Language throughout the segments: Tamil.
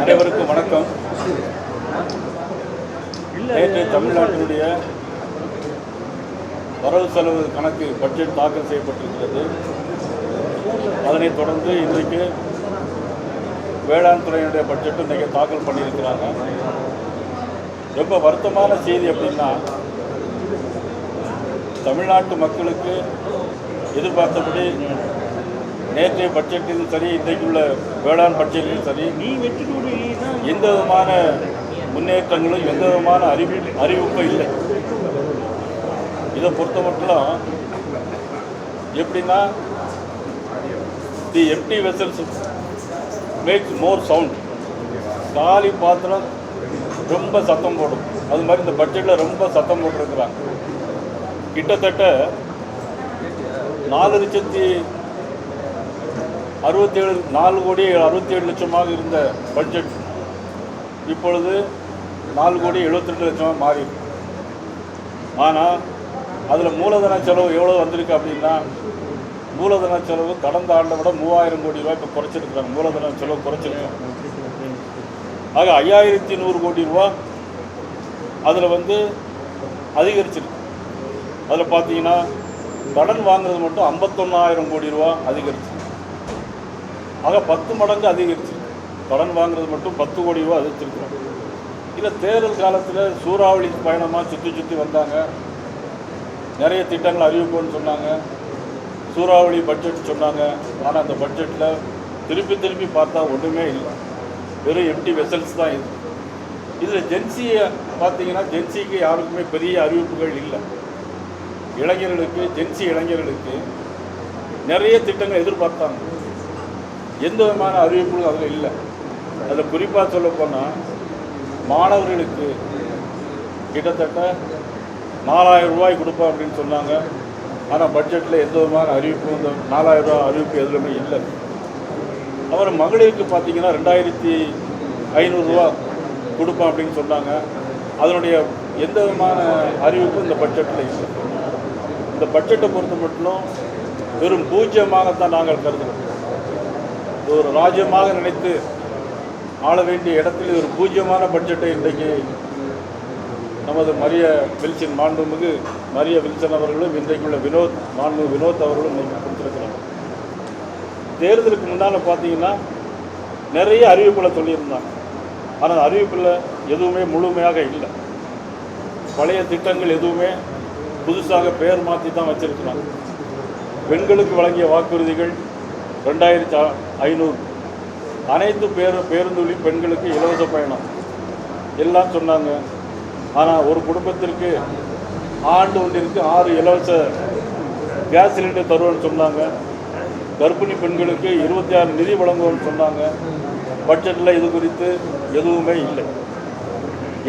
அனைவருக்கும் வணக்கம். நேற்று தமிழ்நாட்டினுடைய வரவு செலவு கணக்கு பட்ஜெட் தாக்கல் செய்யப்பட்டிருக்கிறது. அதனைத் தொடர்ந்து இன்றைக்கு வேளாண் துறையினுடைய பட்ஜெட்டு இன்றைக்கி தாக்கல் பண்ணியிருக்கிறாங்க. ரொம்ப வருத்தமான செய்தி அப்படின்னா, தமிழ்நாட்டு மக்களுக்கு எதிர்பார்த்தபடி நேற்றைய பட்ஜெட்டிலும் சரி, இன்றைக்குள்ள வேளாண் பட்ஜெட்டிலும் சரி, எந்த விதமான முன்னேற்றங்களும் எந்த விதமான அறிவிப்பும் இல்லை. இதை பொறுத்த மட்டும் எப்படின்னா, the empty vessels makes more sound. காலி பாத்திரம் ரொம்ப சத்தம் போடும். அது மாதிரி இந்த பட்ஜெட்டில் ரொம்ப சத்தம் போட்டிருக்கிறாங்க. கிட்டத்தட்ட 4,67,4,67,00,000 இருந்த பட்ஜெட் இப்பொழுது 4,72,00,000 மாறி. ஆனால் அதில் மூலதன செலவு எவ்வளோ வந்திருக்கு அப்படின்னா, மூலதன செலவு கடந்த ஆண்டை விட 3,000 கோடி ரூபாய் இப்போ குறைச்சிருக்கிறாங்க. மூலதன செலவு குறைச்சிருக்காங்க. ஆக 5,100 கோடி ரூபா அதில் அதிகரிச்சிருக்கு. அதில் பார்த்தீங்கன்னா கடன் வாங்குறது மட்டும் 51,000 கோடி ரூபா அதிகரிச்சு. ஆக 10 மடங்கு அதிகரிச்சு. கடன் வாங்குறது மட்டும் 10 கோடி ரூபா அதிகரிச்சிருக்கிறோம். இல்லை, தேர்தல் காலத்தில் சூறாவளி பயணமாக சுற்றி வந்தாங்க. நிறைய திட்டங்கள் அறிவிப்போன்னு சொன்னாங்க. சூறாவளி பட்ஜெட் சொன்னாங்க. ஆனால் அந்த பட்ஜெட்டில் திருப்பி பார்த்தா ஒன்றுமே இல்லை. வெறும் எம்டி வெசல்ஸ் தான் இது. இதில் ஜென்சியை பார்த்தீங்கன்னா, ஜென்சிக்கு யாருக்குமே பெரிய அறிவிப்புகள் இல்லை. இளைஞர்களுக்கு, ஜென்சி இளைஞர்களுக்கு நிறைய திட்டங்கள் எதிர்பார்த்தாங்க. எந்த விதமான அறிவிப்புகளும் அதில் இல்லை. அதில் குறிப்பாக சொல்லப்போனால், மாணவர்களுக்கு கிட்டத்தட்ட 4,000 ரூபாய் கொடுப்போம் அப்படின்னு சொன்னாங்க. ஆனால் பட்ஜெட்டில் எந்த விதமான அறிவிப்பும், இந்த 4,000 ரூபா அறிவிப்பு எதுவுமே இல்லை. அப்புறம் மகளிருக்கு பார்த்தீங்கன்னா 2,500 ரூபா கொடுப்போம் அப்படின்னு சொன்னாங்க. அதனுடைய எந்த விதமான அறிவிப்பும் இந்த பட்ஜெட்டில் இல்லை. இந்த பட்ஜெட்டை பொறுத்த மட்டும் வெறும் பூஜ்ஜியமாகத்தான் நாங்கள் கருதுகிறோம். ஒரு ராஜ்யமாக நினைத்து ஆள வேண்டிய இடத்தில் ஒரு பூஜ்ஜியமான பட்ஜெட்டை இன்றைக்கு நமது மாண்புமிகு மரிய வில்சன் அவர்களும் இன்றைக்குள்ள வினோத் அவர்களும் இன்றைக்கு கொடுத்துருக்கிறாங்க. தேர்தலுக்கு முன்னால் பார்த்தீங்கன்னா நிறைய அறிவிப்புகளை சொல்லியிருந்தாங்க. ஆனால் அறிவிப்பில் எதுவுமே முழுமையாக இல்லை. பழைய திட்டங்கள் எதுவுமே புதுசாக பெயர் மாற்றி தான் வச்சிருக்கிறாங்க. பெண்களுக்கு வழங்கிய வாக்குறுதிகள் 2,500, அனைத்து பேருந்துகளில் பெண்களுக்கு இலவச பயணம் எல்லாம் சொன்னாங்க. ஆனால் ஒரு குடும்பத்திற்கு ஆண்டு ஒன்றிற்கு 6 இலவச கேஸ் சிலிண்டர் தருவோன்னு சொன்னாங்க. கர்ப்பிணி பெண்களுக்கு 26 நிதி வழங்குவோன்னு சொன்னாங்க. பட்ஜெட்டில் இது குறித்து எதுவுமே இல்லை.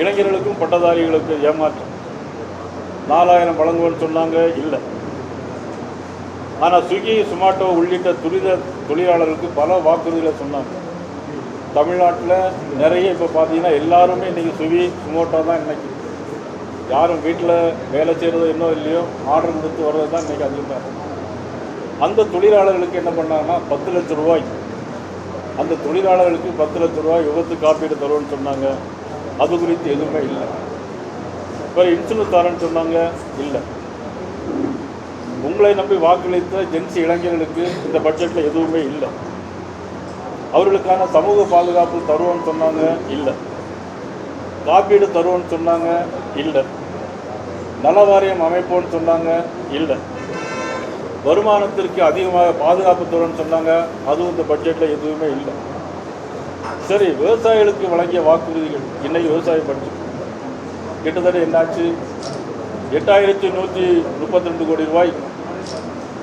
இளைஞர்களுக்கும் பட்டதாரிகளுக்கு ஏமாற்றம். 4,000 வழங்குவோன்னு சொன்னாங்க, இல்லை. ஆனால் ஸ்விக்கி, சொமாட்டோ உள்ளிட்ட துரித தொழிலாளர்களுக்கு பல வாக்குறுதிகளை சொன்னாங்க. தமிழ்நாட்டில் நிறைய இப்போ பார்த்தீங்கன்னா எல்லாருமே இன்றைக்கி ஸ்விக்கி, சொமாட்டோ தான். இன்றைக்கி யாரும் வீட்டில் வேலை செய்கிறது இன்னும் இல்லையோ, ஆர்டர் கொடுத்து வர்றது தான் இன்றைக்கி அதிகமாக. அந்த தொழிலாளர்களுக்கு என்ன பண்ணாங்கன்னா 10 லட்சம் ரூபாய், அந்த தொழிலாளர்களுக்கு 10 லட்சம் ரூபாய் விபத்து காப்பீடு தருவோன்னு சொன்னாங்க. அது குறித்து எதுவுமே இல்லை. இப்போ இன்சூரன்ஸ் தரேன்னு சொன்னாங்க, இல்லை. உங்களை நம்பி வாக்களித்த ஜென்சி இளைஞர்களுக்கு இந்த பட்ஜெட்டில் எதுவுமே இல்லை. அவர்களுக்கான சமூக பாதுகாப்பு தருவோன்னு சொன்னாங்க, இல்லை. காப்பீடு தருவோன்னு சொன்னாங்க, இல்லை. நல வாரியம் அமைப்போன்னு சொன்னாங்க, இல்லை. வருமானத்திற்கு அதிகமாக பாதுகாப்பு தருவோன்னு சொன்னாங்க, அதுவும் இந்த பட்ஜெட்டில் எதுவுமே இல்லை. சரி, விவசாயிகளுக்கு வழங்கிய வாக்குறுதிகள், இன்றைக்கி விவசாய பட்ஜெட் கிட்டத்தட்ட என்னாச்சு? 8,132 கோடி ரூபாய்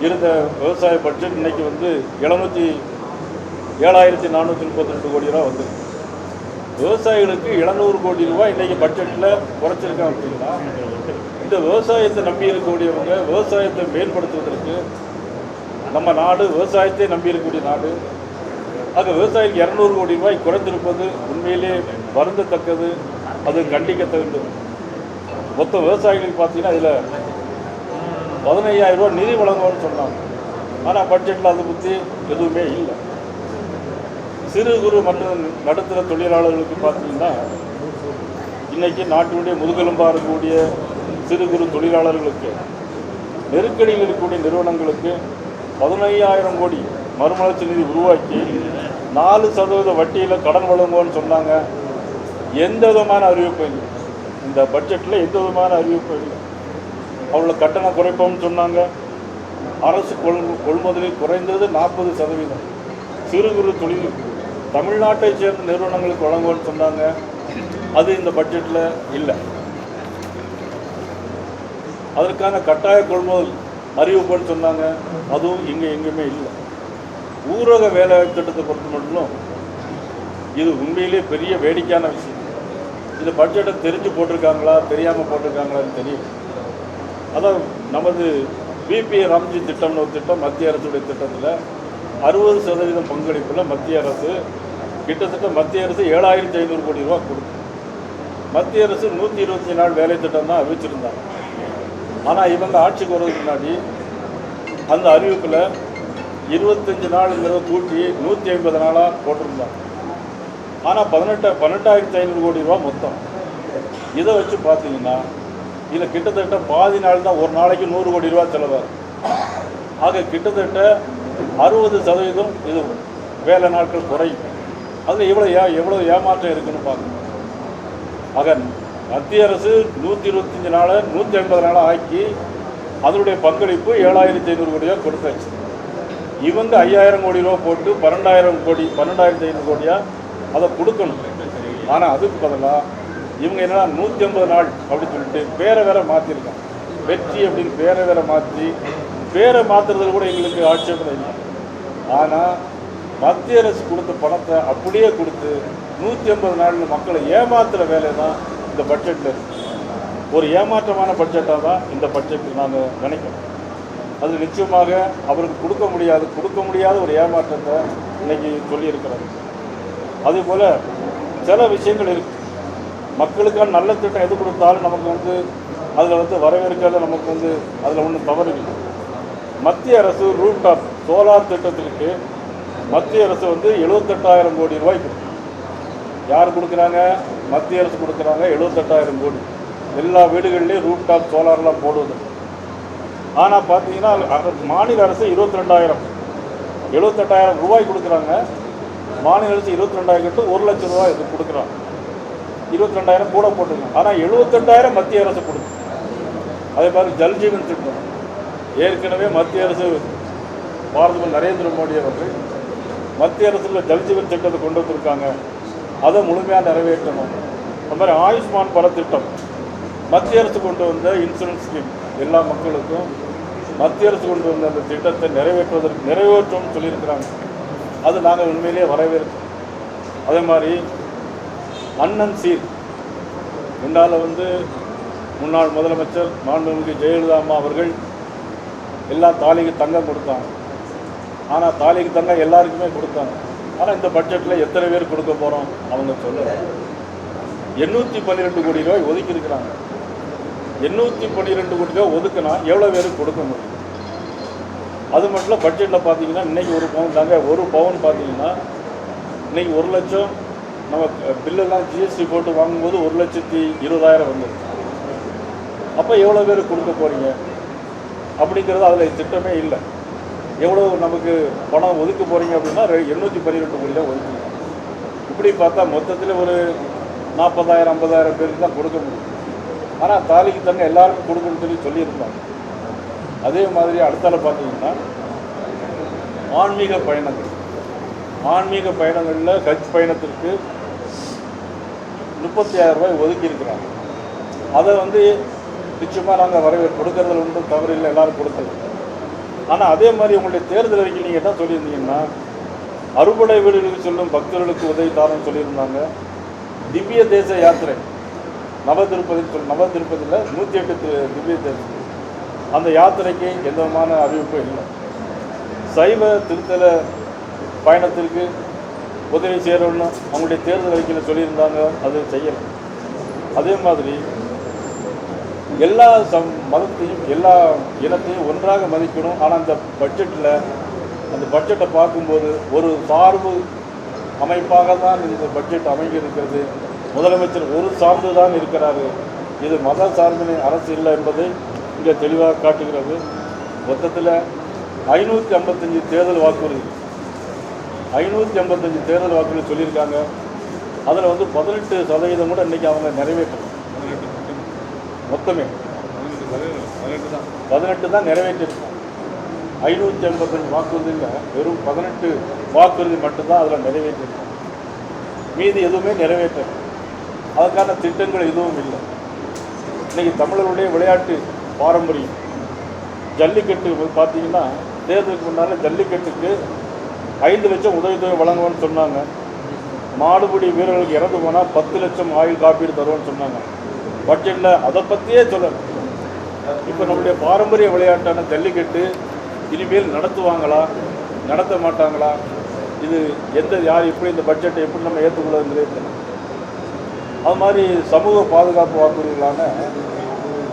இருந்த விவசாய பட்ஜெட் இன்றைக்கி 7,432 கோடி ரூபா வந்து விவசாயிகளுக்கு 700 கோடி ரூபாய் இன்றைக்கி பட்ஜெட்டில் குறைச்சிருக்காங்க. அப்படின்னா இந்த விவசாயத்தை நம்பி இருக்கக்கூடியவங்க, விவசாயத்தை மேம்படுத்துவதற்கு நம்ம நாடு விவசாயத்தை நம்பி இருக்கக்கூடிய நாடு. ஆக விவசாயிக்கு 200 கோடி ரூபாய் குறைந்திருப்பது உண்மையிலே வருந்தத்தக்கது. அது கண்டிக்கத்தக்கது. மொத்த விவசாயிகளுக்கு பார்த்தீங்கன்னா இதில் 15,000 ரூபா நிதி வழங்குவோன்னு சொன்னாங்க. ஆனால் பட்ஜெட்டில் அதை பற்றி எதுவுமே இல்லை. சிறு குறு மற்றும் நடுத்தர தொழிலாளர்களுக்கு பார்த்தீங்கன்னா இன்றைக்கி நாட்டினுடைய முதுகெலும்பாக இருக்கக்கூடிய சிறு குறு தொழிலாளர்களுக்கு நெருக்கடியில் இருக்கக்கூடிய நிறுவனங்களுக்கு 15,000 கோடி மறுமலர்ச்சி நிதி உருவாக்கி 4% வட்டியில் கடன் வழங்குவோன்னு சொன்னாங்க. எந்த விதமான அறிவிப்பு இல்லை. இந்த பட்ஜெட்டில் எந்த விதமான அறிவிப்பு இல்லை. அவங்கள கட்டணம் குறைப்போம்னு சொன்னாங்க. அரசு கொள்முதலில் குறைந்தது 40%. சிறு குறு தொழில் தமிழ்நாட்டை சேர்ந்த நிறுவனங்களுக்கு வழங்குவோன்னு சொன்னாங்க. அது இந்த பட்ஜெட்டில் இல்லை. அதற்கான கட்டாய கொள்முதல் அறிவிப்புன்னு சொன்னாங்க. அதுவும் இங்கே எங்கேயுமே இல்லை. ஊரக வேலைவாய்ப்பு திட்டத்தை பொறுத்த மட்டும் இது உண்மையிலே பெரிய வேடிக்கையான விஷயம். இந்த பட்ஜெட்டை தெரிஞ்சு போட்டிருக்காங்களா தெரியாமல் போட்டிருக்காங்களான்னு தெரியும். அதான் நமது பிபி ராம்ஜி திட்டம்னு ஒரு திட்டம் மத்திய அரசுடைய திட்டத்தில் 60% பங்களிப்பில் மத்திய அரசு கிட்டத்தட்ட மத்திய அரசு 7,500 கோடி ரூபா கொடுக்கும். மத்திய அரசு 125 நாள் வேலை திட்டம் தான் அறிவிச்சிருந்தாங்க. ஆனால் இவங்க ஆட்சிக்கு வர்றதுக்கு முன்னாடி அந்த அறிவிப்பில் 25 நாளுங்கிறத கூட்டி 150 நாளாக போட்டிருந்தாங்க. ஆனால் 18,500 கோடி ரூபா மொத்தம். இதை வச்சு பார்த்தீங்கன்னா இதில் கிட்டத்தட்ட பாதி நாள் தான், ஒரு நாளைக்கு 100 கோடி ரூபா செலவாகும். ஆக கிட்டத்தட்ட 60% இது வேலை நாட்கள் குறையும். அதில் எவ்வளோ ஏமாற்றம் இருக்குன்னு பார்க்கணும். ஆக மத்திய அரசு 125 நாளை 150 நாளாக ஆக்கி அதனுடைய பங்களிப்பு 7,500 கோடி ரூபா கொடுத்தாச்சு. இவங்க 5,000 கோடி ரூபா போட்டு 12,500 கோடியாக அதை கொடுக்கணும். ஆனால் அதுக்கு பதிலாக இவங்க என்னன்னா 150 நாள் அப்படின்னு சொல்லிட்டு பேரை வேற மாற்றிருக்காங்க. வெற்றி அப்படின்னு பேரை வேற மாற்றி, பேரை மாற்றுறதுல கூட எங்களுக்கு ஆட்சேபனை இல்லை. ஆனால் மத்திய அரசு கொடுத்த பணத்தை அப்படியே கொடுத்து 150 நாள் மக்களை ஏமாத்துகிற வேலை தான் இந்த பட்ஜெட்டில் இருக்குது. ஒரு ஏமாற்றமான பட்ஜெட்டாக தான் இந்த பட்ஜெட் நாங்கள் நினைக்கிறோம். அது நிச்சயமாக அவருக்கு கொடுக்க முடியாத ஒரு ஏமாற்றத்தை இன்னைக்கு சொல்லியிருக்கிறாங்க. அதேபோல் சில விஷயங்கள் இருக்குது. மக்களுக்கான நல்ல திட்டம் எது கொடுத்தாலும் நமக்கு அதில் வரவேற்கிறத நமக்கு அதில் ஒன்றும் தவறு இல்லை. மத்திய அரசு ரூஃப்டாப் சோலார் திட்டத்திற்கு மத்திய அரசு 78,000 கோடி ரூபாய் கொடுக்கும். யார் கொடுக்குறாங்க? மத்திய அரசு கொடுக்குறாங்க. 78,000 கோடி எல்லா வீடுகள்லேயும் ரூஃப்டாப் சோலார்லாம் போடுவது. ஆனால் பார்த்தீங்கன்னா மாநில அரசு 78,000 ரூபாய் கொடுக்குறாங்க. மாநில அரசு 22,000 கட்டு 1 லட்சம் ரூபாய் இது கொடுக்குறாங்க. 22,000 கூட போட்டுருக்காங்க. ஆனால் 78,000 மத்திய அரசு கொடுக்கும். அதே மாதிரி ஜல்ஜீவன் திட்டம் ஏற்கனவே மத்திய அரசு பாரத நரேந்திர மோடி அவர்கள் மத்திய அரசில் ஜல்ஜீவன் திட்டத்தை கொண்டு வந்திருக்காங்க. அதை முழுமையாக நிறைவேற்றணும். அது மாதிரி ஆயுஷ்மான் பாரத் திட்டம் மத்திய அரசு கொண்டு வந்த இன்சூரன்ஸ் ஸ்கீம் எல்லா மக்களுக்கும் மத்திய அரசு கொண்டு வந்த அந்த திட்டத்தை நிறைவேற்றோம்னு சொல்லியிருக்கிறாங்க. அது நாங்கள் உண்மையிலேயே வரவேற்கிறோம். அதே மாதிரி அண்ணன் சீர் முன்னால் முன்னாள் முதலமைச்சர் மாண்புமிகு ஜெயலலிதா அம்மா அவர்கள் எல்லாம் தாலிக்கு தங்கம் கொடுத்தாங்க. ஆனால் தாலிக்கு தங்கம் எல்லாருக்குமே கொடுத்தாங்க. ஆனால் இந்த பட்ஜெட்டில் எத்தனை பேர் கொடுக்க போகிறோம் அவங்க சொல்லுறாங்க. 812 கோடி ரூபாய் ஒதுக்கி இருக்கிறாங்க. 812 கோடி ரூபாய் ஒதுக்கினா எவ்வளோ பேருக்கு கொடுக்க முடியும்? அது மட்டும் இல்லை. பட்ஜெட்டில் பார்த்தீங்கன்னா இன்றைக்கி 1 பவுன் தாங்க. 1 பவுன் பார்த்தீங்கன்னா இன்றைக்கி 1 லட்சம். நம்ம பில்லெல்லாம் ஜிஎஸ்டி போட்டு வாங்கும்போது 1,20,000 வந்துடும். அப்போ எவ்வளோ பேர் கொடுக்க போகிறீங்க அப்படிங்கிறது அதில் திட்டமே இல்லை. எவ்வளோ நமக்கு பணம் ஒதுக்க போகிறீங்க அப்படின்னா 812 கோடி தான் ஒதுக்கணும். இப்படி பார்த்தா மொத்தத்தில் ஒரு 40,000 50,000 பேருக்கு தான் கொடுக்க முடியும். ஆனால் தாலிக்கு தங்க எல்லாருக்கும் கொடுக்கணும்னு சொல்லியிருந்தாங்க. அதே மாதிரி அடுத்தால பார்த்தீங்கன்னா ஆன்மீக பயணங்களில் ஹஜ் பயணத்திற்கு 30,000 ரூபாய் ஒதுக்கி இருக்கிறாங்க. அதை நிச்சயமாக நாங்கள் கொடுக்கறதுல ஒன்றும் தவறு இல்லை, எல்லோரும் கொடுத்தது. ஆனால் அதே மாதிரி உங்களுடைய தேர்தல் அறிக்கை நீங்கள் என்ன சொல்லியிருந்தீங்கன்னா அறுபடை வீடுகளுக்கு செல்லும் பக்தர்களுக்கு உதவி தாரன்னு சொல்லியிருந்தாங்க. திவ்ய தேச யாத்திரை நவதிருப்பதியில் 108 திவ்ய தேசம் அந்த யாத்திரைக்கு எந்த விதமான அறிவிப்பும் இல்லை. சைவ திருத்தல பயணத்திற்கு உதவி செய்யணும்னு அவங்களுடைய தேர்தல் அறிக்கையில் சொல்லியிருந்தாங்க. அது செய்யலை. அதே மாதிரி எல்லா மதத்தையும் எல்லா இனத்தையும் ஒன்றாக மதிக்கணும். ஆனால் அந்த பட்ஜெட்டை பார்க்கும்போது ஒரு சார்பு அமைப்பாக தான் இந்த பட்ஜெட் அமைந்திருக்கிறது. முதலமைச்சர் ஒரு சார்ந்து தான் இருக்கிறாரு. இது மத சார்பினை அரசு இல்லை என்பதை இங்கே தெளிவாக காட்டுகிறது. மொத்தத்தில் 555 தேர்தல் வாக்குறுதி 555 தேர்தல் வாக்குறுதி சொல்லியிருக்காங்க. அதில் வந்து 18% கூட இன்றைக்கி அவங்க நிறைவேற்றணும். மொத்தமே 18 தான் நிறைவேற்றிருக்கோம். 555 வாக்குறுதியில் வெறும் 18 வாக்குறுதி மட்டும்தான் அதில் நிறைவேற்றிருக்கோம். மீதி எதுவுமே நிறைவேற்றல. அதுக்கான திட்டங்கள் எதுவும் இல்லை. இன்றைக்கி தமிழர்களுடைய விளையாட்டு பாரம்பரியம் ஜல்லிக்கட்டு பார்த்தீங்கன்னா, தேர்தலுக்கு முன்னால் ஜல்லிக்கட்டுக்கு 5 லட்சம் உதவித்தொகை வழங்குவோன்னு சொன்னாங்க. மாடுபிடி வீரர்களுக்கு இறந்து போனால் 10 லட்சம் ஆயுள் காப்பீடு தருவோன்னு சொன்னாங்க. பட்ஜெட்டில் அதை பற்றியே சொல்லலை. இப்போ நம்முடைய பாரம்பரிய விளையாட்டான ஜல்லிக்கட்டு இனிமேல் நடத்துவாங்களா, நடத்த மாட்டாங்களா, இது யார் எப்படி இந்த பட்ஜெட்டை எப்படி நம்ம ஏற்றுக்கொள்ளுங்கிறதே தெரியல. அது மாதிரி சமூக பாதுகாப்பு வாக்குறுதிகளான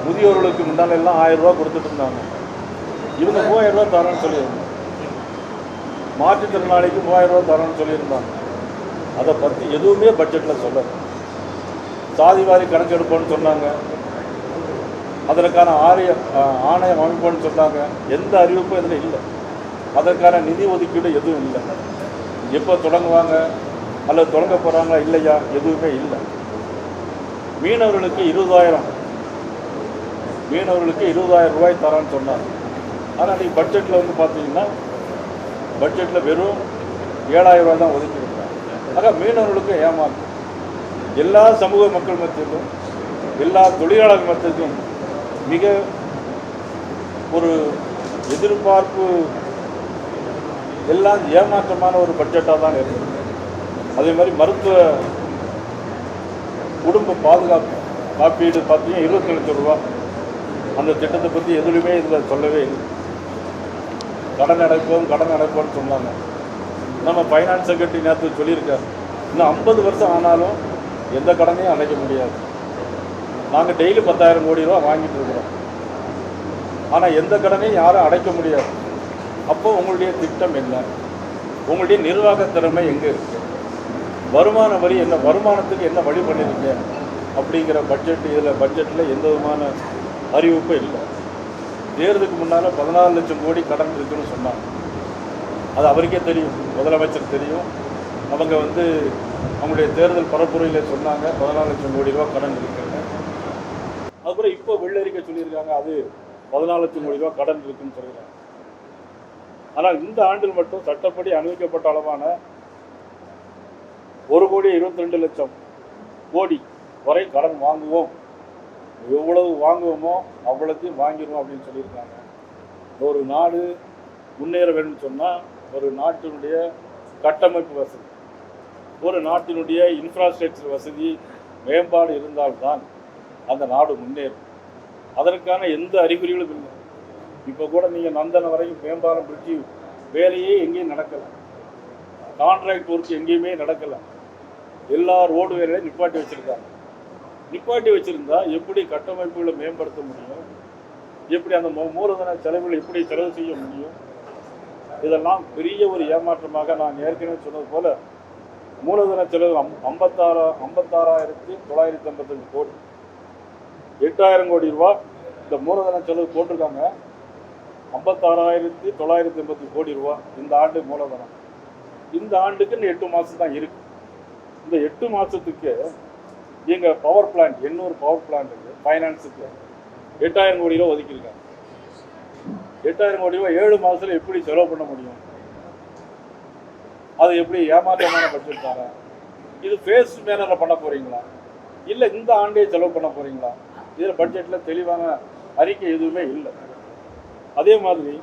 முதியோர்களுக்கு முன்னால் எல்லாம் 1000 ரூபா கொடுத்துட்டு இருந்தாங்க. இவங்க 3000 ரூபா தரேன்னு சொல்லியிருந்தாங்க. மாற்றுத்திறனாளிக்கு 3000 ரூபா தரேன்னு சொல்லியிருந்தாங்க. அதை பற்றி எதுவுமே பட்ஜெட்டில் சொல்லலை. சாதிவாரி கணக்கெடுப்போன்னு சொன்னாங்க. அதற்கான ஆணையம் அமைப்போன்னு சொன்னாங்க. எந்த அறிவிப்பும் இதில் இல்லை. அதற்கான நிதி ஒதுக்கீடு எதுவும் இல்லை. எப்போ தொடங்குவாங்க அல்லது தொடங்க போகிறாங்களா இல்லையா, எதுவுமே இல்லை. மீனவர்களுக்கு 20,000 ரூபாய் தரான்னு சொன்னாங்க. ஆனால் இன்றைக்கி பட்ஜெட்டில் வந்து பார்த்தீங்கன்னா, பட்ஜெட்டில் வெறும் 7,000 ரூபாய் தான் ஒதுக்கியிருக்காங்க. ஆக மீனவர்களுக்கு ஏமாற்றம். எல்லா சமூக மக்கள் மத்தியிலும், எல்லா தொழிலாளர் மத்தியிலும் மிக ஒரு எதிர்பார்ப்பு, எல்லாம் ஏமாற்றமான ஒரு பட்ஜெட்டாக தான் இருக்குது. அதே மாதிரி மருத்துவ குடும்ப பாதுகாப்பு காப்பீடு பார்த்தீங்கன்னா 20 லட்சம் ரூபா. அந்த திட்டத்தை பற்றி எதுலையுமே இதில் சொல்லவே இல்லை. கடன் அடைப்போம்னு சொன்னாங்க. நம்ம ஃபைனான்ஸ் செக்ரட்டரி நேற்று சொல்லியிருக்காரு, இன்னும் 50 வருஷம் ஆனாலும் எந்த கடனையும் அடைக்க முடியாது. நாங்கள் டெய்லி 10,000 கோடி ரூபா வாங்கிட்டு இருக்கிறோம். ஆனால் எந்த கடனையும் யாரும் அடைக்க முடியாது. அப்போ உங்களுடைய திட்டம் என்ன? உங்களுடைய நிர்வாக திறமை எங்கே இருக்குது? வருமான வரி என்ன, வருமானத்துக்கு என்ன வழி பண்ணியிருக்கீங்க அப்படிங்கிற பட்ஜெட்டில் எந்த விதமான அறிவிப்பும் இல்லை. தேர்தலுக்கு முன்னால் 14 லட்சம் கோடி கடன் இருக்குன்னு சொன்னாங்க. அது அவருக்கே தெரியும், முதலமைச்சர் தெரியும். அவங்க வந்து அவங்களுடைய தேர்தல் பரப்புரையில் சொன்னாங்க 14 லட்சம் கோடி ரூபா கடன் இருக்குங்க. அதுக்கப்புறம் இப்போ வெள்ளரிக்கை சொல்லியிருக்காங்க, அது 14 லட்சம் கோடி ரூபா கடன் இருக்குன்னு சொல்கிறாங்க. ஆனால் இந்த ஆண்டில் மட்டும் சட்டப்படி அனுமதிக்கப்பட்ட அளவான 1,22,00,000 கோடி வரை கடன் வாங்குவோம். எவ்வளவு வாங்குவோமோ அவ்வளோத்தையும் வாங்கிடுவோம் அப்படின்னு சொல்லியிருக்காங்க. ஒரு நாடு முன்னேற வேண்டும் சொன்னால் ஒரு நாட்டினுடைய கட்டமைப்பு வசதி, ஒரு நாட்டினுடைய இன்ஃப்ராஸ்ட்ரக்சர் வசதி மேம்பாடு இருந்தால்தான் அந்த நாடு முன்னேறும். அதற்கான எந்த அறிகுறிகளும் இல்லை. இப்போ கூட நீங்கள் நந்தனம் வரைக்கும் மேம்பாலம் பிரிட்ஜு வேலையே எங்கேயும் நடக்கலை. கான்ட்ராக்ட் ஒர்க் எங்கேயுமே நடக்கலை. எல்லா ரோடு வேலையும் நிப்பாட்டி வச்சுருக்காங்க. நிப்பாட்டி வச்சுருந்தா எப்படி கட்டமைப்புகளை மேம்படுத்த முடியும்? எப்படி அந்த மூலதன செலவுகளை எப்படி செலவு செய்ய முடியும்? இதெல்லாம் பெரிய ஒரு ஏமாற்றமாக, நான் ஏற்கனவே சொன்னது போல் மூலதன செலவு 56,955 கோடி, 8,000 கோடி ரூபா இந்த மூலதன செலவு போட்டிருக்காங்க. 56,980 கோடி ரூபா இந்த ஆண்டு மூலதனம். இந்த ஆண்டுக்கு இன்னும் 8 மாதம் தான் இருக்குது. இந்த 8 மாதத்துக்கு எங்கள் பவர் பிளான்ட், 800 பவர் பிளான்ட்டுக்கு ஃபைனான்ஸுக்கு 8,000 கோடி ரூபா ஒதுக்கியிருக்காங்க. 8,000 கோடி ரூபா 7 மாதத்தில் எப்படி செலவு பண்ண முடியும்? அது எப்படி ஏமாற்றமான பட்ஜெட் தானே? இது ஃபேஸ் மேனரில் பண்ண போகிறீங்களா, இல்லை இந்த ஆண்டே செலவு பண்ண போகிறீங்களா? இதில் பட்ஜெட்டில் தெளிவான அறிக்கை எதுவுமே இல்லை. அதே மாதிரி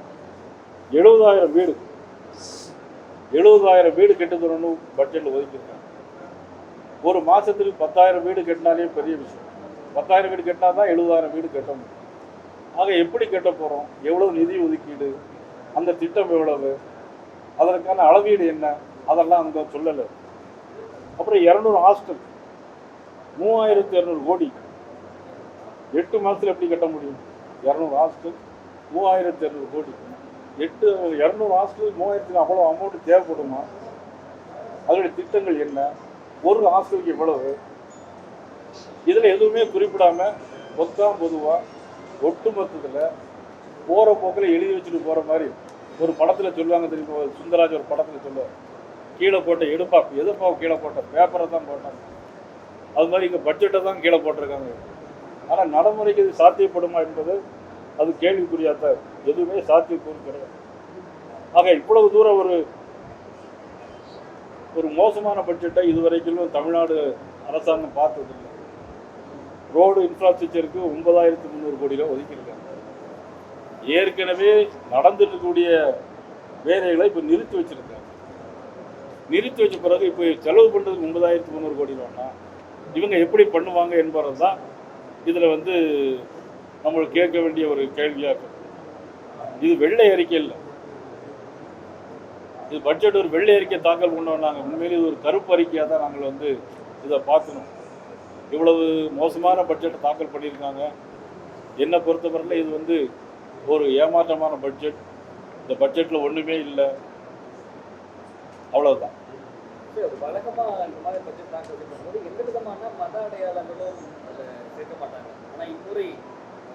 70,000 வீடு கெட்டு தரணும் பட்ஜெட்டில் ஒதுக்கியிருக்காங்க. ஒரு மாதத்துக்கு 10,000 வீடு கட்டினாலே பெரிய விஷயம். 10,000 வீடு கட்டினா தான் 70,000 வீடு கட்ட முடியும். ஆக எப்படி கட்ட போகிறோம்? எவ்வளோ நிதி ஒதுக்கீடு, அந்த திட்டம் எவ்வளவு, அதற்கான அளவீடு என்ன, அதெல்லாம் அங்கே சொல்லலை. அப்புறம் 200 ஹாஸ்டல் 3,200 கோடி 8 மாதத்தில் எப்படி கட்ட முடியும்? 200 ஹாஸ்டல் 3,200 கோடி 200 ஹாஸ்டல் 3,000 அவ்வளோ அமௌண்ட் தேவைப்படுமா? அதனுடைய திட்டங்கள் என்ன, ஒரு ஹாஸ்டலுக்கு எவ்வளவு, இதில் எதுவுமே குறிப்பிடாமல் பொதுவாக ஒட்டுமொத்தத்தில் போகிற போக்கில் எழுதி வச்சுட்டு போகிற மாதிரி ஒரு படத்தில் சொல்லுவாங்க தெரியுமா, சுந்தராஜ் ஒரு படத்தில் சொல்லுவார், கீழே போட்ட எடுப்பா எதுப்பா கீழே போட்ட பேப்பரை தான் போட்டாங்க, அது மாதிரி இங்கே பட்ஜெட்டை தான் கீழே போட்டிருக்காங்க. ஆனால் நடைமுறைக்கு இது சாத்தியப்படுமா என்பது அது கேள்விக்குறியாத்தான், எதுவுமே சாத்தியக்கூறு கிடையாது. ஆக இவ்வளவு தூரம் ஒரு மோசமான பட்ஜெட்டை இதுவரைக்கும் தமிழ்நாடு அரசாங்கம் பார்த்ததில்லை. ரோடு இன்ஃப்ராஸ்ட்ரக்சருக்கு 9300 கோடி ரூபா ஒதுக்கியிருக்காங்க. ஏற்கனவே நடந்துட்டு இருக்கக்கூடிய வேலைகளை இப்போ நிறுத்தி வச்சிருக்காங்க. நிறுத்தி வச்ச பிறகு இப்போ செலவு பண்ணுறதுக்கு 9300 கோடி ரூபான்னா இவங்க எப்படி பண்ணுவாங்க என்பது தான் இதில் நம்மளுக்கு கேட்க வேண்டிய ஒரு கேள்வியாக. இது வெள்ளை அறிக்கை இல்லை, இது பட்ஜெட் ஒரு வெள்ளை அறிக்கை தாக்கல் பண்ணோம். நாங்கள் உண்மையிலே இது ஒரு கருப்பு அறிக்கையாக தான் நாங்கள் இதை பார்க்கணும். இவ்வளவு மோசமான பட்ஜெட்டை தாக்கல் பண்ணியிருக்காங்க. என்னை பொறுத்தவரையில் இது ஒரு ஏமாற்றமான பட்ஜெட். இந்த பட்ஜெட்டில் ஒன்றுமே இல்லை, அவ்வளோதான். வழக்கமாக இந்த மாதிரி பட்ஜெட் தாக்கல் பண்ணும்போது எந்த விதமான மத அடையாளங்களும் சேர்க்க மாட்டாங்க. ஆனால் இம்முறை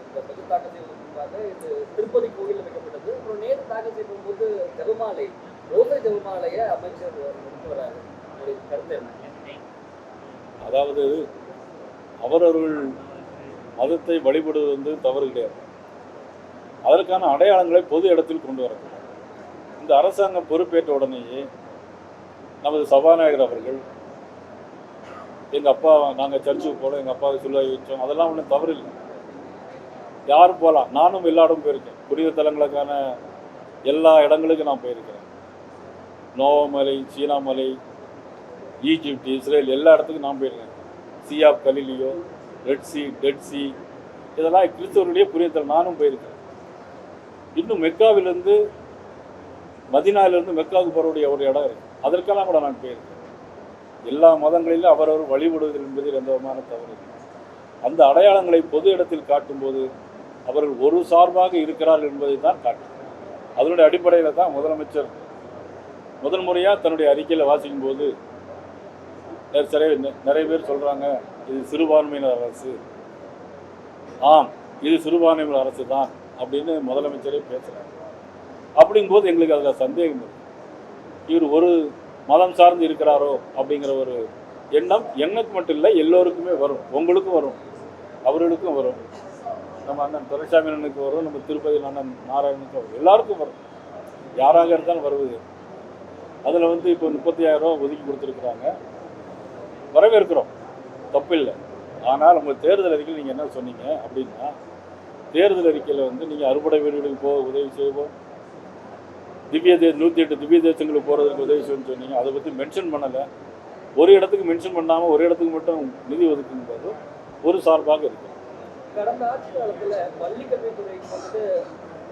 இந்த பட்ஜெட் தாக்கல் செய்வதற்கு முன்பாக இது திருப்பதி கோயிலில் வைக்கப்பட்டது. அப்புறம் நேற்று தாக்கல் செய்யும்போது ஜெபமாலை, ரோசை ஜெபமாலையை அமைச்சர் எடுத்து வராரு. கருத்து என்ன? அதாவது அவரவர்கள் மதத்தை வழிபடுவது தவறு கிடையாது. அதற்கான அடையாளங்களை பொது இடத்தில் கொண்டு வரக்கூடாது. இந்த அரசாங்கம் பொறுப்பேற்ற உடனேயே நமது சபாநாயகர் அவர்கள் எங்கள் அப்பா நாங்கள் சர்ச்சுக்கு போனோம், எங்கள் அப்பாவை சொல்ல வச்சோம், அதெல்லாம் ஒன்றும் தவறு இல்லை, யாரும் போகலாம். நானும் எல்லா இடமும் போயிருக்கேன். புனித தலங்களுக்கான எல்லா இடங்களுக்கும் நான் போயிருக்கிறேன். நோவமலை, சீனாமலை, ஈஜிப்ட், இஸ்ரேல் எல்லா இடத்துக்கும் நான் போயிருக்கேன். Sea of Galileo, Red Sea, Dead Sea, இதெல்லாம் கிறிஸ்தவருடைய புனித தலம் நானும் போயிருக்கேன். இன்னும் மெக்காவிலிருந்து மதினாவிலிருந்து மெக்காவுக்கு போகிறவுடைய ஒரு இடம் இருக்குது, அதற்கெல்லாம் கூட நான் போயிருக்கேன். எல்லா மதங்களிலும் அவரவர் வழிபடுவது என்பதில் எந்த விதமான தவறு இல்லை. அந்த அடையாளங்களை பொது இடத்தில் காட்டும்போது அவர்கள் ஒரு சார்பாக இருக்கிறார்கள் என்பதை தான் காட்டும். அதனுடைய அடிப்படையில் தான் முதலமைச்சர் முதல் முறையாக தன்னுடைய அறிக்கையில் வாசிக்கும் போது நிறைய பேர் சொல்கிறாங்க இது சிறுபான்மையினர் அரசு, ஆம் இது சிறுபான்மையினர் அரசு தான் அப்படின்னு முதலமைச்சரே பேசுகிறாங்க. அப்படிங்கும்போது எங்களுக்கு அதில் சந்தேகம் இருக்குது. இவர் ஒரு மதம் சார்ந்து இருக்கிறாரோ அப்படிங்கிற ஒரு எண்ணம் எனக்கு மட்டும் இல்லை, எல்லோருக்குமே வரும். உங்களுக்கும் வரும், அவர்களுக்கும் வரும், நம்ம அண்ணன் துரைசாமி அண்ணனுக்கு வரும், நம்ம திருப்பதி அண்ணன் நாராயணனுக்கு வரும், எல்லாருக்கும் வரும். யாராக இருந்தாலும் வருவது. அதில் இப்போ 35,000 ரூபா ஒதுக்கி கொடுத்துருக்குறாங்க, வரவேற்கிறோம், தப்பில்லை. ஆனால் உங்கள் தேர்தல் அறிக்கையில் நீங்கள் என்ன சொன்னீங்க அப்படின்னா, தேர்தல் அறிக்கையில் நீங்கள் அறுபடை வீடுகளுக்கு போக உதவி செய்வோம், 108 திவ்ய தேசங்களுக்கு போகிறதுக்கு உதவி செய்யணும்னு சொன்னீங்க. அதை பற்றி மென்ஷன் பண்ணலை. ஒரு இடத்துக்கு மென்ஷன் பண்ணாமல் ஒரு இடத்துக்கு மட்டும் நிதி ஒதுக்கும்போது ஒரு சார்பாக இருக்குது. கடந்த ஆட்சி காலத்தில் பள்ளி கல்வித்துறை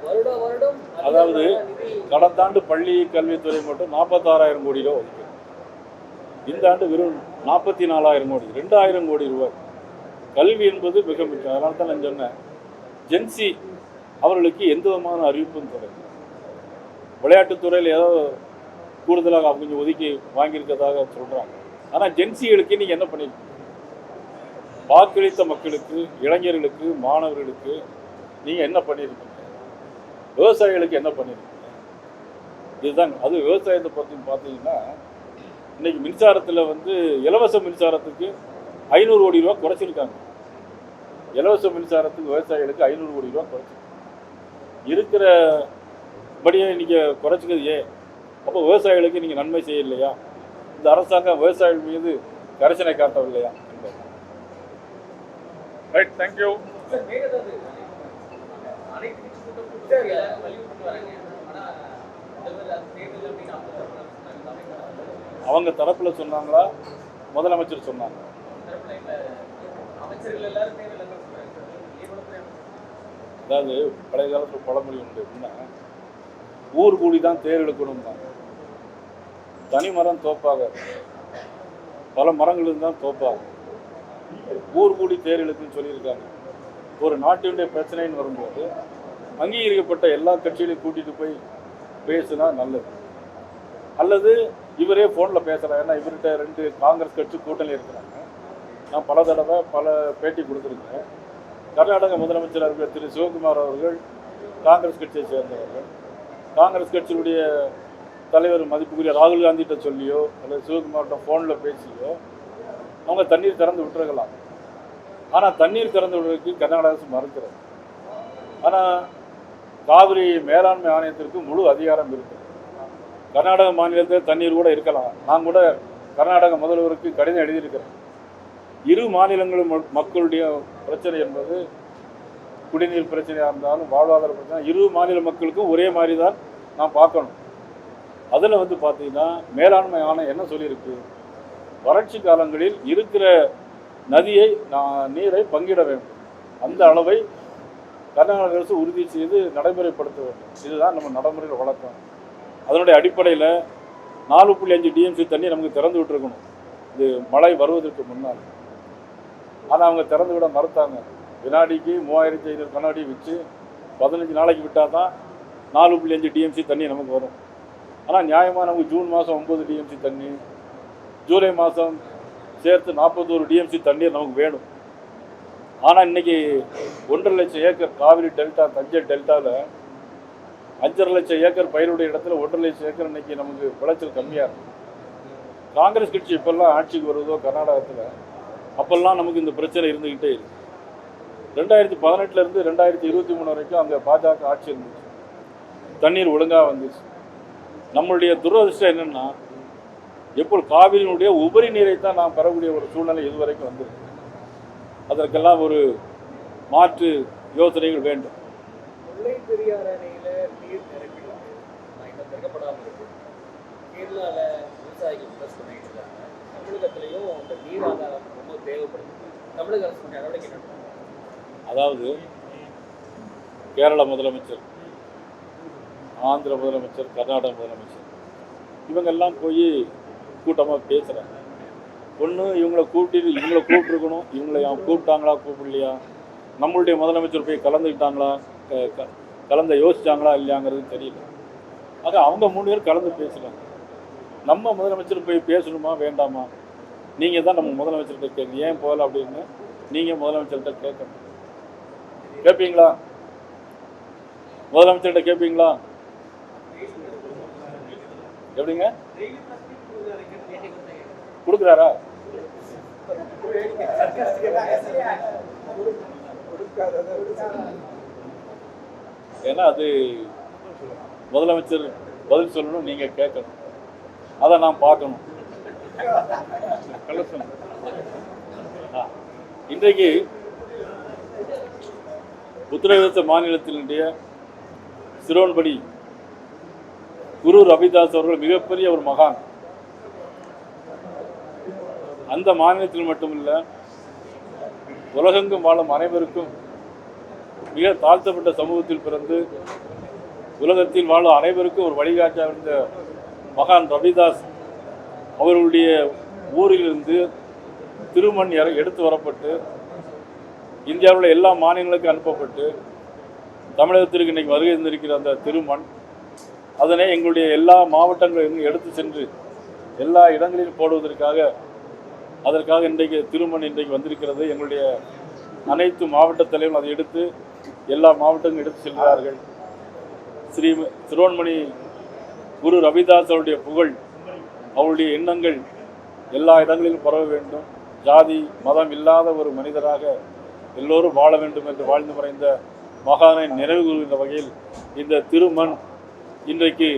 வருடம் அதாவது கடந்த ஆண்டு பள்ளி கல்வித்துறை மட்டும் 46,000 கோடி ரூபா ஒதுக்கு. இந்த ஆண்டு வெறும் 44,000 கோடி, 2,000 கோடி ரூபாய். கல்வி என்பது மிக முக்கியம். அதனால தான் நான் சொன்னேன், ஜென்சி அவர்களுக்கு எந்த விதமான அறிவிப்பும் தரது. விளையாட்டுத்துறையில் ஏதோ கூடுதலாக கொஞ்சம் ஒதுக்கி வாங்கியிருக்கிறதாக சொல்கிறாங்க. ஆனால் ஜென்சிகளுக்கு நீங்கள் என்ன பண்ணியிருக்கீங்க? வாக்களித்த மக்களுக்கு, இளைஞர்களுக்கு, மாணவர்களுக்கு நீங்கள் என்ன பண்ணியிருக்கீங்க? விவசாயிகளுக்கு என்ன பண்ணியிருக்கீங்க? இதுதான். அது விவசாயத்தை பற்றி பார்த்தீங்கன்னா, இன்றைக்கி மின்சாரத்தில் இலவச மின்சாரத்துக்கு 500 கோடி ரூபா குறைச்சிருக்காங்க. இலவச மின்சாரத்துக்கு விவசாயிகளுக்கு 500 கோடி ரூபா குறைச்சி இருக்கிறபடியே நீங்கள் குறைச்சிக்கிறது ஏன்? அப்போ விவசாயிகளுக்கு நீங்கள் நன்மை செய்யலையா? இந்த அரசாங்கம் விவசாயிகள் மீது கரிசனை காட்டவில்லையா? Right, thank you. அவங்க தரப்பில் சொன்னாங்களா, முதலமைச்சர் சொன்னாங்க? அதாவது பழைய காலத்தில் பழமொழி உண்டு, எப்படின்னா ஊர் கூடி தான் தேர் எடுக்கணும் தான். தனி மரம் தோப்பாக, பல மரங்கள் இருந்தால் தோப்பாகும். ஊர் கூடி தேர் இழுக்குன்னு சொல்லியிருக்காங்க. ஒரு நாட்டினுடைய பிரச்சனைன்னு வரும்போது அங்கீகரிக்கப்பட்ட எல்லா கட்சிகளையும் கூட்டிகிட்டு போய் பேசுனா நல்லது. அல்லது இவரே ஃபோனில் பேசுகிறார். ஏன்னா இவர்கிட்ட 2 காங்கிரஸ் கட்சி கூட்டணி இருக்கிறாங்க. நான் பல தடவை பல பேட்டி கொடுத்துருக்கேன். கர்நாடக முதலமைச்சர் அவர்கள் திரு சிவகுமார் அவர்கள் காங்கிரஸ் கட்சியை சேர்ந்தவர்கள். காங்கிரஸ் கட்சியினுடைய தலைவர் மதிப்புக்குரிய ராகுல் காந்திகிட்ட சொல்லியோ அல்லது சிவகுமார்கிட்ட ஃபோனில் பேசியோ அவங்க தண்ணீர் திறந்து விட்டுருக்கலாம். ஆனால் தண்ணீர் திறந்து விடுறதுக்கு கர்நாடக அரசு மறுக்கிறது. ஆனால் காவிரி மேலாண்மை ஆணையத்திற்கு முழு அதிகாரம் இருக்குது. கர்நாடக மாநிலத்தில் தண்ணீர் கூட இருக்கலாம். நான் கூட கர்நாடக முதல்வருக்கு கடிதம் எழுதியிருக்கிறேன். இரு மாநிலங்களும் மக்களுடைய பிரச்சனை என்பது குடிநீர் பிரச்சனையாக இருந்தாலும் வாழ்வாதார பிரச்சனை இரு மாநில மக்களுக்கும் ஒரே மாதிரி தான் நான் பார்க்கணும். அதில் பார்த்தீங்கன்னா மேலாண்மை ஆணையம் என்ன சொல்லியிருக்கு, வறட்சி காலங்களில் இருக்கிற நதியை நீரை பங்கிட வேண்டும். அந்த அளவை கர்நாடக அரசு உறுதி செய்து நடைமுறைப்படுத்த வேண்டும். இதுதான் நம்ம நடைமுறையில் வழக்கம். அதனுடைய அடிப்படையில் 4.5 டிஎம்சி தண்ணி நமக்கு திறந்து விட்டுருக்கணும் இது மழை வருவதற்கு முன்னால். ஆனால் அவங்க திறந்து விட மறுத்தாங்க. வினாடிக்கு 3500 கண்ணாடி வச்சு 15 நாளைக்கு விட்டால் தான் 4.5 டிஎம்சி தண்ணி நமக்கு வரும். ஆனால் நியாயமாக நமக்கு ஜூன் மாதம் 9 டிஎம்சி தண்ணி, ஜூலை மாதம் சேர்த்து 41 டிஎம்சி தண்ணீர் நமக்கு வேணும். ஆனால் இன்றைக்கி 1.5 லட்சம் ஏக்கர் காவிரி டெல்டா தஞ்சை டெல்டாவில் 5.5 லட்சம் ஏக்கர் பயிருடைய இடத்துல 1.5 லட்சம் ஏக்கர் இன்றைக்கி நமக்கு விளைச்சல் கம்மியாக இருக்கும். காங்கிரஸ் கட்சி இப்போல்லாம் ஆட்சிக்கு வருவதோ கர்நாடகத்தில் அப்போல்லாம் நமக்கு இந்த பிரச்சனை இருந்துக்கிட்டே இருக்குது. 2018 2023 வரைக்கும் அங்கே பாஜக ஆட்சி இருந்துச்சு. தண்ணீர் ஒழுங்காக வந்துச்சு. நம்மளுடைய துரதிர்ஷ்டம் என்னென்னா எப்போ காவிரியினுடைய உபரி நீரை தான் நாம் பெறக்கூடிய ஒரு சூழ்நிலை இதுவரைக்கும் வந்துருக்கு. அதற்கெல்லாம் ஒரு மாற்று யோசனைகள் வேண்டும். முல்லை பெரியார் அணையில் நீர் நிரப்பிடும் இன்னும் திறக்கப்படாமல் இருக்கு. கேரளாவில் விவசாயிகள் ப்ளஸ் பண்ணிட்டு இருக்காங்க. தமிழகத்திலையும் இந்த நீர் ஆதாரம் ரொம்ப தேவைப்படுது. தமிழக அரசு நடவடிக்கை நடத்தும். அதாவது கேரள முதலமைச்சர், ஆந்திர முதலமைச்சர், கர்நாடக முதலமைச்சர் இவங்கெல்லாம் போய் கூட்டமாக பேசுகிறாங்க. ஒன்று இவங்களை கூப்பிட்டுருக்கணும். இவங்களை கூப்பிட்டாங்களா கூப்பிடலையா, நம்மளுடைய முதலமைச்சர் போய் கலந்துக்கிட்டாங்களா கலந்த யோசிச்சாங்களா இல்லையாங்கிறது தெரியல. ஆக அவங்க 3 பேர் கலந்து பேசுகிறாங்க. நம்ம முதலமைச்சர் போய் பேசணுமா வேண்டாமா, நீங்கள் தான் நம்ம முதலமைச்சர்கிட்ட கேட்கணும். ஏன் போகல அப்படின்னு நீங்கள் முதலமைச்சர்கிட்ட கேட்கணும். கேட்பீங்களா? முதலமைச்சர்கிட்ட கேட்பீங்களா? எப்படிங்க கொடுக்குறாரா? ஏன்னா அது முதலமைச்சர் பதில் சொல்லணும், நீங்க கேட்கணும். அதை நான் பார்க்கணும். இன்றைக்கு உத்தரப்பிரதேச மாநிலத்தினுடைய சிரோன்படி குரு ரவிதாஸ் அவர்கள் மிகப்பெரிய ஒரு மகான். அந்த மாநிலத்தில் மட்டுமில்லை, உலகெங்கும் வாழும் அனைவருக்கும் மிக தாழ்த்தப்பட்ட சமூகத்தில் பிறந்து உலகத்தில் வாழும் அனைவருக்கும் ஒரு வழிகாட்டியாக இருந்த மகான் ரவிதாஸ் அவர்களுடைய ஊரிலிருந்து திருமண் எடுத்து வரப்பட்டு இந்தியாவில் எல்லா மாநிலங்களுக்கும் அனுப்பப்பட்டு தமிழகத்திற்கு இன்றைக்கு வருகை இருந்திருக்கிற அந்த திருமண் அதனை எங்களுடைய எல்லா மாவட்டங்களிலும் எடுத்து சென்று எல்லா இடங்களிலும் போடுவதற்காக அதற்காக இன்றைக்கு திருமண் இன்றைக்கு வந்திருக்கிறது. எங்களுடைய அனைத்து மாவட்ட தலைவரும் அதை எடுத்து எல்லா மாவட்டங்களும் எடுத்து செல்கிறார்கள். சிரோன்மணி குரு ரவிதாஸ் அவருடைய புகழ், அவருடைய எண்ணங்கள் எல்லா இடங்களிலும் பரவ வேண்டும். ஜாதி மதம் இல்லாத ஒரு மனிதராக எல்லோரும் வாழ வேண்டும் என்று வாழ்ந்து மறைந்த மகானை நினைவு கூறுகின்ற வகையில் இந்த திருமண் இன்றைக்கு